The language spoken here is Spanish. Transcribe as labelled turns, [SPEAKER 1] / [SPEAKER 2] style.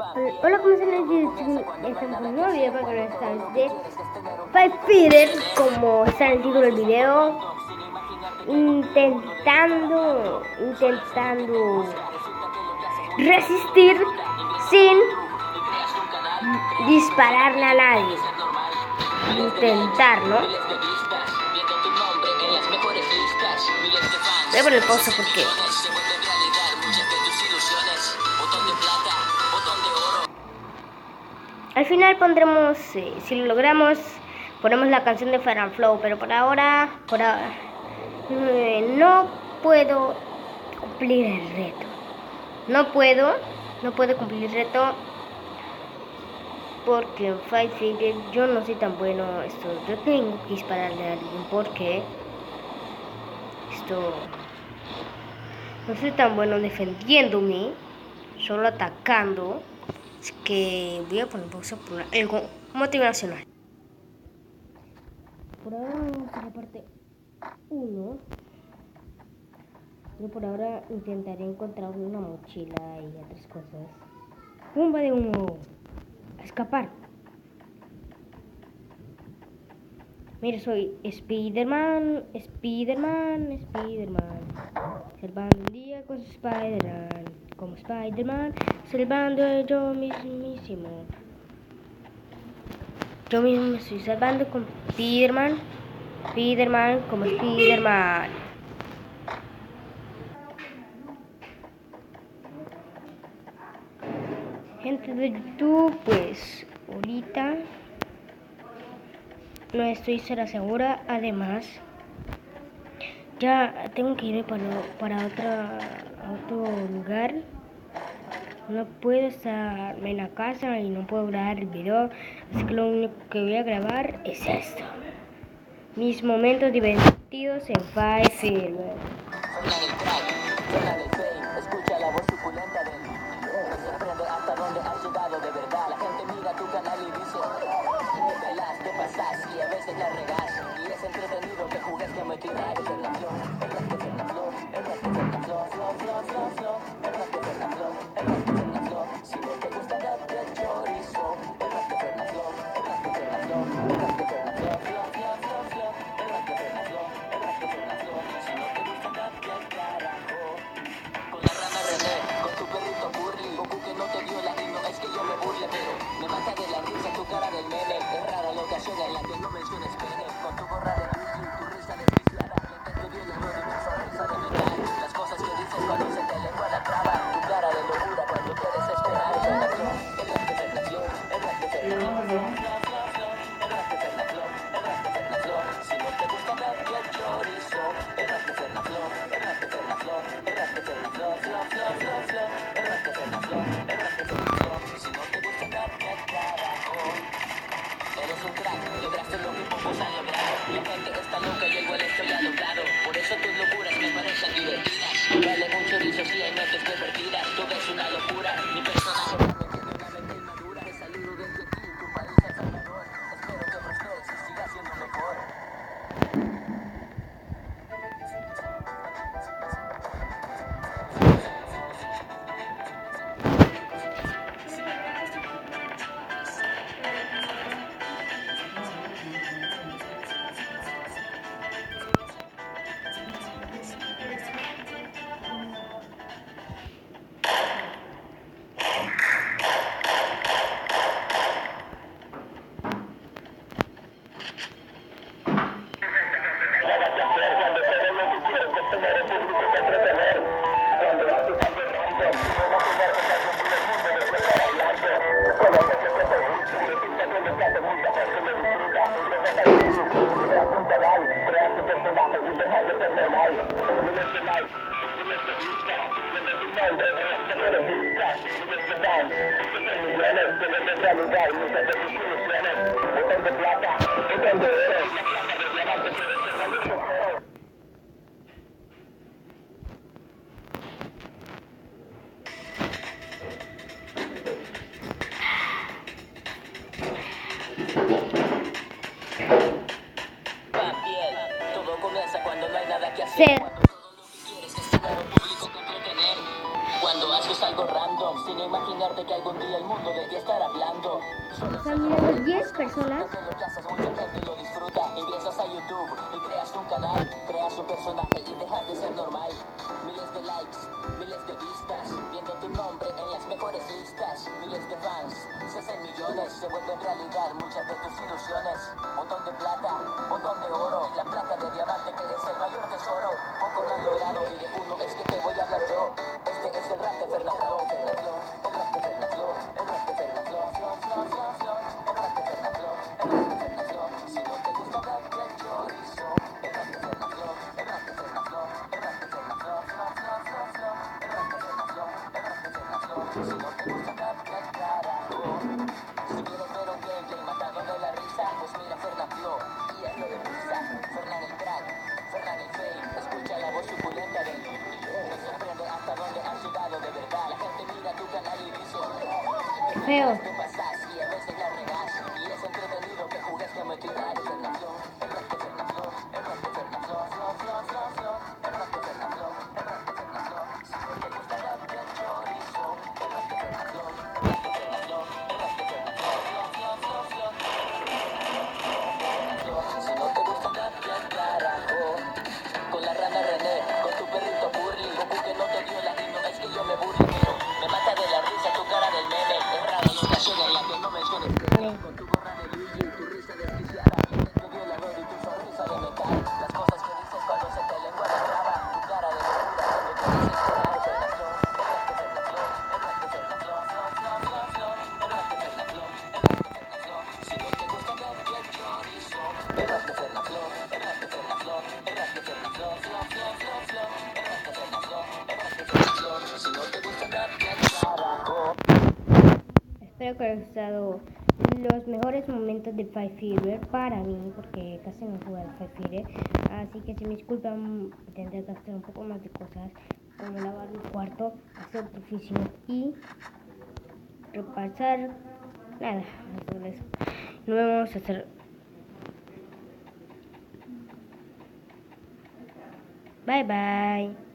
[SPEAKER 1] Hola, ¿cómo están? Estamos en un nuevo video para que están de Five Feeder, como está en el título del video, intentando resistir sin dispararle a nadie. Intentar, ¿no? Voy a poner pausa porque al final pondremos, si lo logramos, ponemos la canción de Fire and Flow, pero por ahora no puedo cumplir el reto. No puedo cumplir el reto porque en Fight Figure yo no soy tan bueno. Yo tengo que dispararle a alguien porque no soy tan bueno defendiéndome, solo atacando. Es que voy a poner pausa por algo motivacional. Por ahora vamos a la parte 1. Yo por ahora intentaré encontrar una mochila y otras cosas. ¡Bomba de humo! ¡A escapar! Mira, soy Spiderman. Salvando un día con Spiderman. Como Spiderman, salvando yo mismísimo. Yo mismo me estoy salvando con Spiderman como Spiderman. Gente de YouTube, pues ahorita no estoy segura. Además, ya tengo que irme para otro lugar. No puedo estar en la casa y no puedo grabar el video. Así que lo único que voy a grabar es esto: mis momentos divertidos en Five Fever.
[SPEAKER 2] Escucha la voz suculenta de mí. Me sorprende hasta dónde has llegado de verdad. La gente mira tu canal y dice: te pelas, te pasas y a veces la regas. Y es entretenido que jugues que me tiras. Es la flor, el rasque es la flor, el rasque es la flor, flor, flor, flor, flor. El rasque es la flor, el rasque es la flor. Si no te gusta date chorizo. El rasque es la flor, el rasque es la flor, el rasque es la flor, flor, flor, flor, flor. El rasque es la flor, el rasque es la flor. Si no te gusta date al carajo. Con la rana René, con tu perrito Burly, Goku que no te viola y no es que yo me burle, pero me mata de la risa tu cara del meme. Es rara la ocasión en la que no menciones pene. Con tu gorra de Grizzly, tu risa desquiciada, mientras te violador y tu sonrisa de metal. Las cosas que dices cuando se te lengua la traba, tu cara de locura cuando te desesperas. Es la flor, el rasque es la flor, el rasque es la flor, flor, flor, flor. El rasque es la flor, el rasque es la flor. Si no te gusta date el chorizo. El rasque es la flor, el rasque es la flor, el rasque es la flor, flor, flor, flor, flor. El rasque es la flor, el rasque es la flor. Si no te gusta date al carajo. Eres un crack, lograste lo que pocos han logrado. La gente está loca y igual estoy alocado. Por eso tus locuras me parecen divertidas. Vale un chorizo si hay mentes divertidas. Todo es una locura, mi personaje también tiene una mente inmadura. Te saludo desde aquí, tu país es Salvador. Espero que prosperes y sigas siendo mejor. Todo comienza cuando no hay nada que hacer.
[SPEAKER 1] Ser.
[SPEAKER 2] Cuando todo lo que quieres es tener un público que entretener. Cuando haces algo random. sin imaginarte que algún día el mundo de ti estará hablando.
[SPEAKER 1] Están mirando 10 personas.
[SPEAKER 2] Te lo plazas, mucha gente lo disfruta. Ingresas a YouTube y creas un canal, creas un personaje y dejas de ser normal. Miles de likes, miles de vistas, viendo tu nombre en las mejores listas. Miles de fans, se hacen millones, se vuelven realidad muchas de tus ilusiones. Montón de plata, montón de oro, la placa de diamante que es el mayor tesoro. Poco lo han logrado y de uno es que te voy a hablar yo. Este es el rap de Fernando, Fernando, el rap de Fernando, el rap de Fernando, el rap de Fernando, el rap de Fernando. Si no te gusta el rap del chorizo, el rap de Fernando, el rap de Fernando, el rap de Fernando, el rap de Fernando, el rap de Fernando. Si no te gusta el rap del carajo, si quieres ver un gameplay matando de la risa, pues mira Fernando y hazlo de prisa. Fernando el crack, Fernando el fame, escucha la voz suculenta del me sorprende hasta dónde has llegado de verdad. La gente mira tu canal y dice
[SPEAKER 1] Qué feo.
[SPEAKER 2] te pasas y a veces la regas. Y es entretenido que jugues que me tiras. Fernando, el rap de Fernando, el rap de Fernando, el rap de Fernando, el rap de Fernando. Si no te gusta el rap del chorizo, el rap de Fernando, el rap de Fernando, el rap de Fernando. Si no te gusta el rap del carajo, con la rana René, con tu perrito Burly, Goku que no te dio la y no es que yo me burle, pero me mata de la risa tu cara del meme. Es raro la ocasión en la que no menciones
[SPEAKER 1] Vale.
[SPEAKER 2] con tu gorra de Luigi, tu risa desquiciada, el violador y tu sonrisa de metal. Las cosas que dices cuando se te lengua la traba, tu cara de locura cuando te haces llorar. Fernando, el rap de Fernando, el rap de Fernando, el rap de Fernando, el rap de Fernando. Si no te gusta el rap del chorizo, el rap de Fernando, el rap de Fernando, el rap de Fernando, el rap de Fernando, el rap de Fernando. Si no te gusta el rap del carajo.
[SPEAKER 1] Espero que les haya gustado los mejores momentos de Five Fever para mí, porque casi no juego al Five Fever. Así que si me disculpan, tendré que hacer un poco más de cosas, como lavar mi cuarto, hacer otro oficio y repasar. Nada, eso es. Nos vemos a hacer. Bye bye.